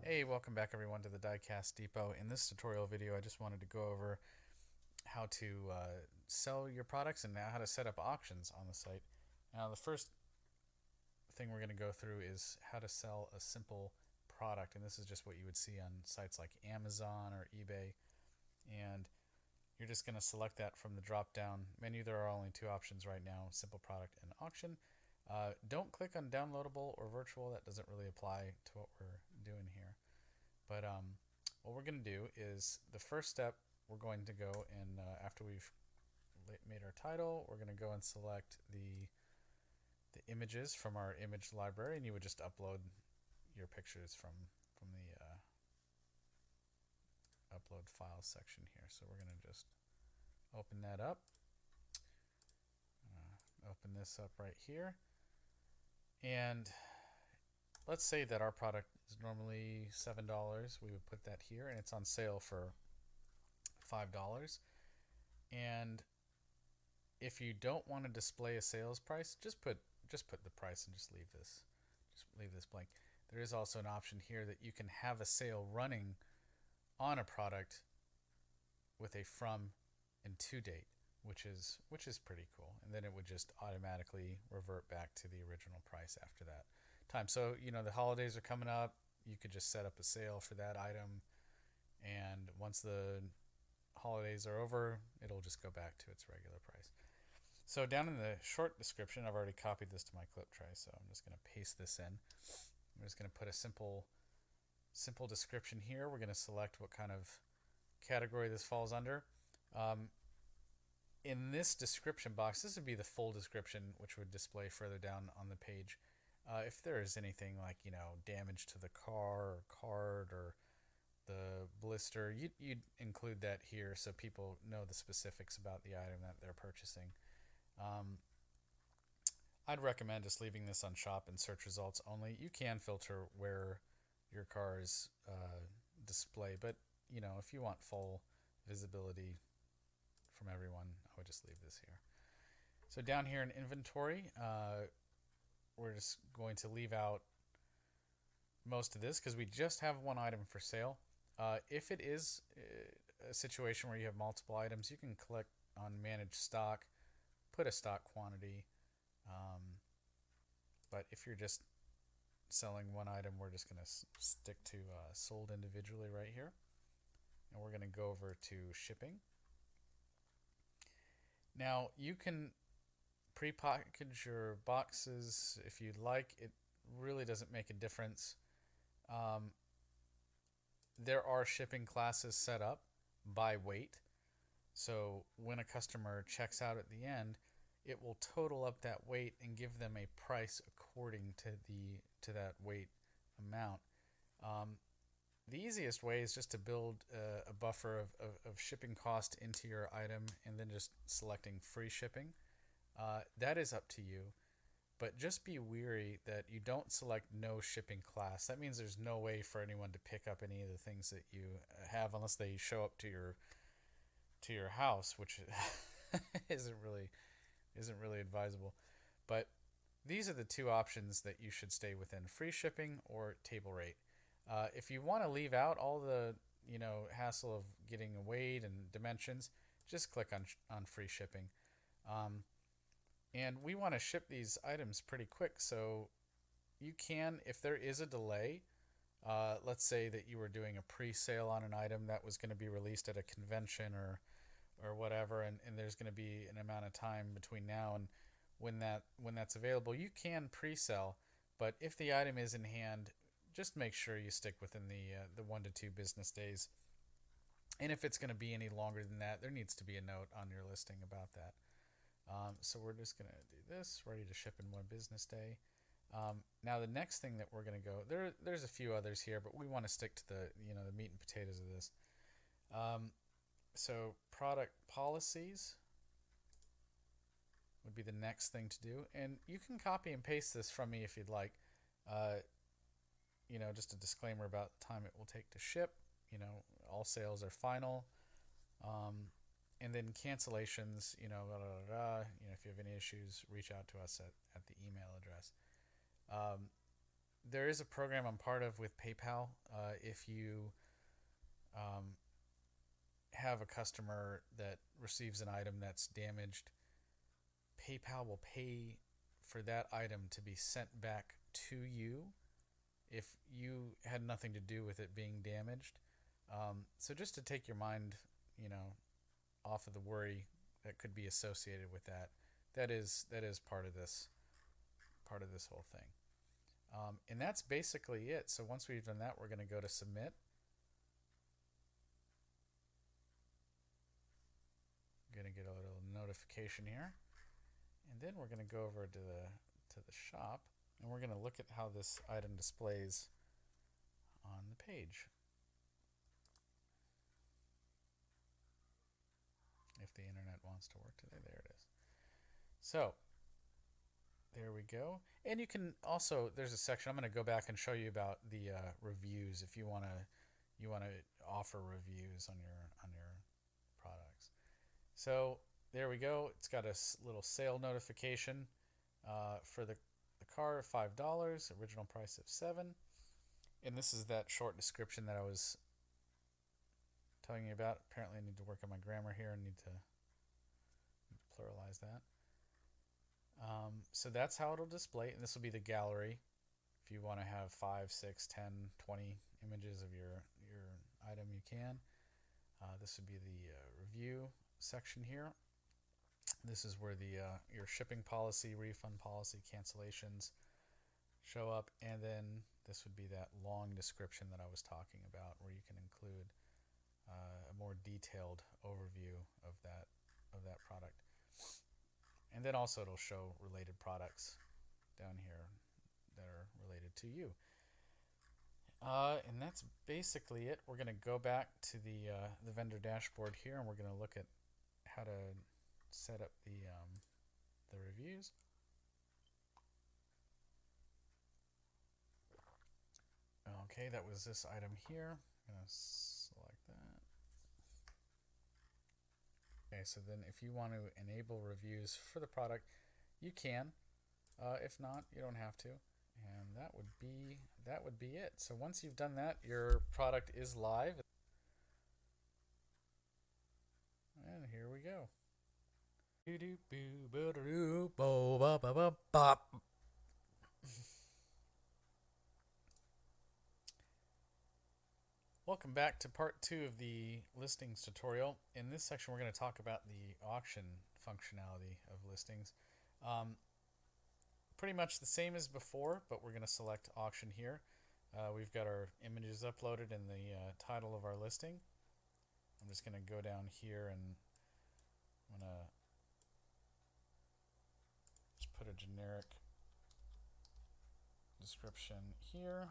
Hey, welcome back everyone to the Diecast Depot. In this tutorial video, I just wanted to go over how to sell your products and how to set up auctions on the site. Now, the first thing we're going to go through is how to sell a simple product, and this is just what you would see on sites like Amazon or eBay. And you're just going to select that from the drop-down menu. There are only two options right now: simple product and auction. Don't click on downloadable or virtual. That doesn't really apply to what we're doing here. But what we're going to do is the first step, we're going to go and after we've made our title, we're going to go and select the images from our image library, and you would just upload your pictures from the upload files section here. So we're going to just open that up. Open this up right here, and let's say that our product is normally $7. We would put that here, and it's on sale for $5. And if you don't want to display a sales price, just put the price and just leave this blank. There is also an option here that you can have a sale running on a product with a from and to date, which is pretty cool. And then it would just automatically revert back to the original price after that time. So, the holidays are coming up. You could just set up a sale for that item, and once the holidays are over, it'll just go back to its regular price. So down in the short description, I've already copied this to my clip tray, so I'm just going to paste this in. I'm just going to put a simple description here. We're going to select what kind of category this falls under. In this description box, this would be the full description, which would display further down on the page. If there is anything like, damage to the car or card or the blister, you'd include that here so people know the specifics about the item that they're purchasing. I'd recommend just leaving this on shop and search results only. You can filter where your cars display, but if you want full visibility from everyone, I would just leave this here. So down here in inventory, we're just going to leave out most of this because we just have one item for sale. If it is a situation where you have multiple items, you can click on manage stock, put a stock quantity. But if you're just selling one item, we're just going to stick to sold individually right here. And we're going to go over to shipping. Now, you can pre-package your boxes if you'd like. It really doesn't make a difference. There are shipping classes set up by weight. So when a customer checks out at the end, it will total up that weight and give them a price according to that weight amount. The easiest way is just to build a buffer of shipping cost into your item and then just selecting free shipping. That is up to you, but just be wary that you don't select no shipping class. That means there's no way for anyone to pick up any of the things that you have unless they show up to your house, which isn't really advisable. But these are the two options that you should stay within: free shipping or table rate. If you want to leave out all the hassle of getting a weight and dimensions, just click on free shipping. And we want to ship these items pretty quick, so you can, if there is a delay, let's say that you were doing a pre-sale on an item that was going to be released at a convention or whatever, and there's going to be an amount of time between now and when that's available, you can pre-sell. But if the item is in hand, just make sure you stick within the 1 to 2 business days. And if it's going to be any longer than that, there needs to be a note on your listing about that. So we're just going to do this, ready to ship in 1 business day. Now the next thing that we're going to go, there's a few others here, but we want to stick to the meat and potatoes of this. So product policies would be the next thing to do, and you can copy and paste this from me if you'd like. Just a disclaimer about the time it will take to ship. All sales are final. And then cancellations, if you have any issues, reach out to us at the email address. there is a program I'm part of with PayPal. If you um, have a customer that receives an item that's damaged, PayPal will pay for that item to be sent back to you if you had nothing to do with it being damaged. So just to take your mind, off of the worry that could be associated with that, that is part of this whole thing. And that's basically it. So once we've done that, we're going to go to submit. I'm going to get a little notification here, and then we're going to go over to the shop, and we're going to look at how this item displays on the page. If the internet wants to work today, there it is. So there we go. And you can also, there's a section, I'm going to go back and show you about the reviews if you want to offer reviews on your products. So there we go. It's got a little sale notification for the car, $5, original price of $7. And this is that short description that I was telling you about. Apparently I need to work on my grammar here. I need to pluralize that. So that's how it'll display, and this will be the gallery. If you want to have 5, 6, 10, 20 images of your item, you can. This would be the review section here. This is where the your shipping policy, refund policy, cancellations show up, and then this would be that long description that I was talking about, where you can include a more detailed overview of that product. And then also it'll show related products down here that are related to you. And that's basically it. We're going to go back to the vendor dashboard here, and we're going to look at how to set up the reviews. Okay, that was this item here. I'm going to select that. Okay, so then if you want to enable reviews for the product, you can. If not, you don't have to. And that would be it. So once you've done that, your product is live. And here we go. Welcome back to part 2 of the listings tutorial. In this section, we're going to talk about the auction functionality of listings. Pretty much the same as before, but we're going to select auction here. We've got our images uploaded in the title of our listing. I'm just going to go down here and I'm going to just put a generic description here.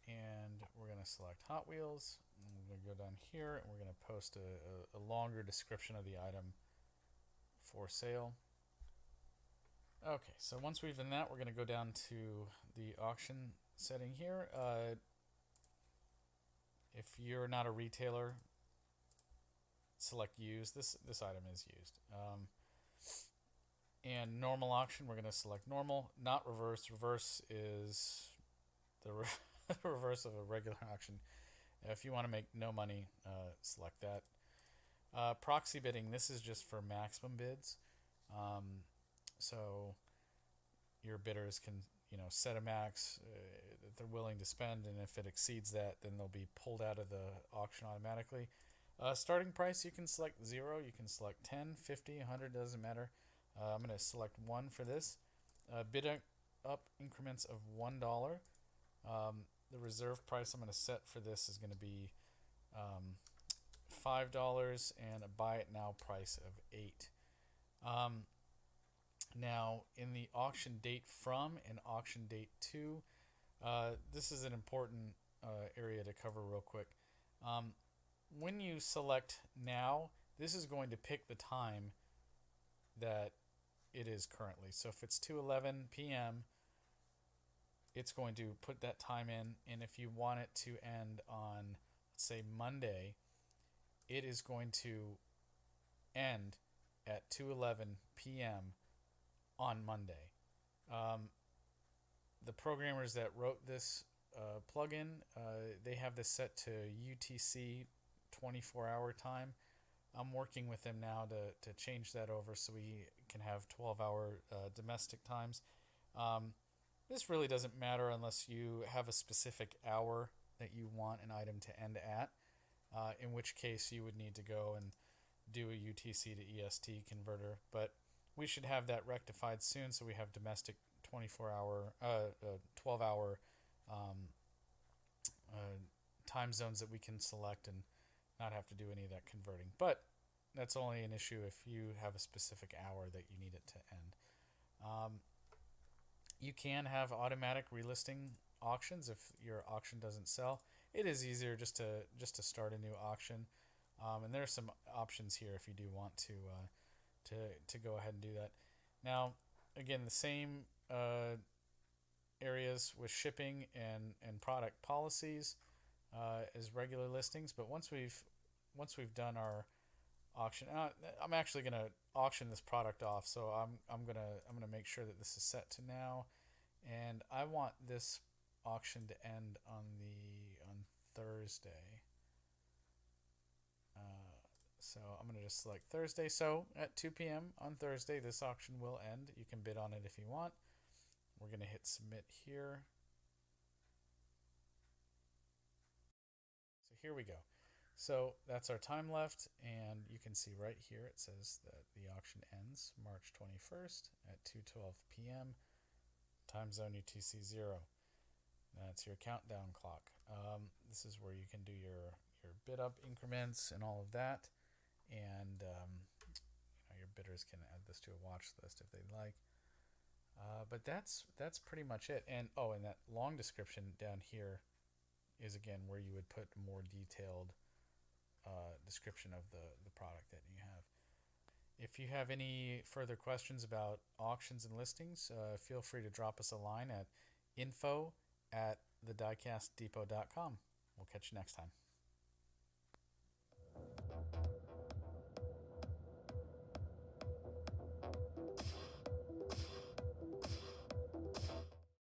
And we're going to select Hot Wheels. And we're going to go down here and we're going to post a longer description of the item for sale. Okay, so once we've done that, we're going to go down to the auction setting here. If you're not a retailer, select use. This item is used. And normal auction, we're going to select normal, not reverse. Reverse is the reverse of a regular auction. If you want to make no money, select that. Proxy bidding, this is just for maximum bids. So your bidders can set a max that they're willing to spend, and if it exceeds that, then they'll be pulled out of the auction automatically. Starting price, you can select 0, you can select 10, 50, 100, doesn't matter. I'm going to select 1 for this. Bid up increments of $1. The reserve price I'm going to set for this is going to be $5 and a buy it now price of $8. Now in the auction date from and auction date to, this is an important area to cover real quick. When you select now, this is going to pick the time that it is currently. So if it's 2:11 p.m., it's going to put that time in, and if you want it to end on, let's say, Monday, it is going to end at 2:11 p.m. on Monday. Um, the programmers that wrote this plugin, they have this set to UTC 24-hour time. I'm working with them now to change that over so we can have 12-hour domestic times. Um, this really doesn't matter unless you have a specific hour that you want an item to end at, in which case you would need to go and do a UTC to EST converter. But we should have that rectified soon so we have domestic 12-hour um, uh, time zones that we can select and not have to do any of that converting. But that's only an issue if you have a specific hour that you need it to end. Um, you can have automatic relisting auctions if your auction doesn't sell. It is easier just to start a new auction, and there are some options here if you do want to go ahead and do that. Now, again, the same areas with shipping and product policies as regular listings, but once we've done our auction, I'm actually gonna auction this product off. So I'm gonna make sure that this is set to now, and I want this auction to end on Thursday. So I'm gonna just select Thursday. So at 2 p.m. on Thursday, this auction will end. You can bid on it if you want. We're gonna hit submit here. So here we go. So that's our time left, and you can see right here it says that the auction ends March 21st at 2:12 p.m. Time zone UTC 0. That's your countdown clock. This is where you can do your bid up increments and all of that, and your bidders can add this to a watch list if they'd like. But that's pretty much it. And and that long description down here is again where you would put more detailed description of the product that you have. If you have any further questions about auctions and listings, feel free to drop us a line at info@thediecastdepot.com. We'll catch you next time.